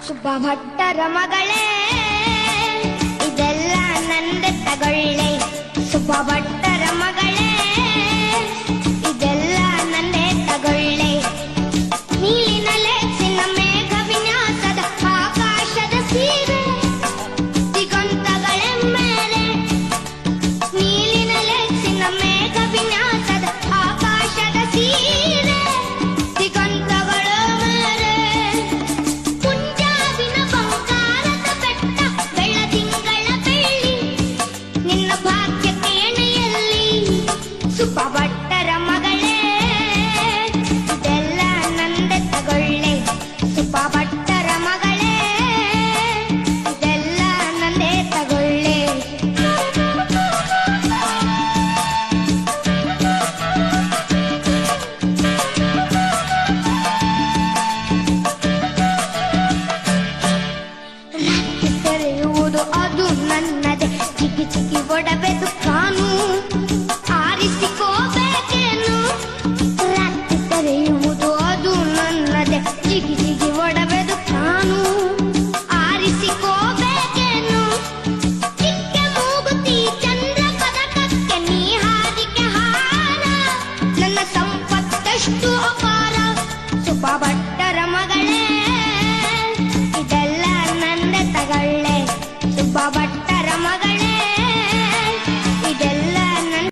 ಸುಬ್ಬ ಭಟ್ಟರ ಮಗಳೇ ಇದೆಲ್ಲ ನಂದೆ ತಗೊಳ್ಳೆ. ಸುಬ್ಬ ಭಟ್ಟರ ಮಗಳೇ ಇದೆಲ್ಲ ನಂದೆ ತಗೊಳ್ಳೆ. ನೀಲಿನಲೆ ಚಿನ್ನ ಮೇಘ ವಿನ್ಯಾಸದ ಆಕಾಶದ ಸೀರೆ ದಿಗಂತಗಳೇ ಮೇಲೆ. ನೀಲಿನಲೆ ಚಿನ್ನ ಮೇಘ ವಿನ್ಯಾಸದ ಆಕಾಶದ ಸೀರೆ ದಿಗಂತಗಳ ಮೇಲೆ. ಮುಂಜಾವಿನ ಬಂಗಾರದ ಬೆಟ್ಟ ಬೆಳದಿಂಗಳ ಬೆಳ್ಳಿ ನಿನ್ನ ಭಾಗ್ಯಕ್ಕೆ ಎಣೆಯಲ್ಲಿ. ಸುಬ್ಬ ಭಟ್ಟರ ಮಗಳೇ ಇದೆಲ್ಲ ನಂದೆ ತಗೊಳ್ಳೆ. ಸುಬ್ಬ ಭಟ್ಟರ ಮಗಳೇ ಇದೆಲ್ಲ ನಂದೆ ತಗೊಳ್ಳೆ. ರಾತ್ರಿ ತೆರೆಯುವುದು ಅದು ನನ್ನದೇ, ಚಿಕ್ಕಿ ಚಿಕ್ಕಿ ಒಡವೆದು ಕಾನು ಆರಿಸಿಕೋಬೇಕೇನು. ರಾತ್ರಿ ತೆರೆಯುವುದು ಅದು ನನ್ನದೇ, ಚಿಕ್ಕಿ ಚಿಕ್ಕಿ ಒಡವೆದು ಕಾನು ಆರಿಸಿಕೋಬೇಕೇನು. ಚಿಕ್ಕೆ ಮೂಗುತಿ ಚಂದ್ರ ಪದಕಕ್ಕೆ ನೀ ಹಾರಿಕೆ ಹಾರ, ನನ್ನ ಸಂಪತ್ತಷ್ಟು ಅಪಾರ. ಸುಬ್ಬ ಭಟ್ಟರ ಮಗಳೇ ಇದೆಲ್ಲ ನಂದೆ ತಗೊಳ್ಳೆ. ಸುಬ್ಬ ಭಟ್ಟ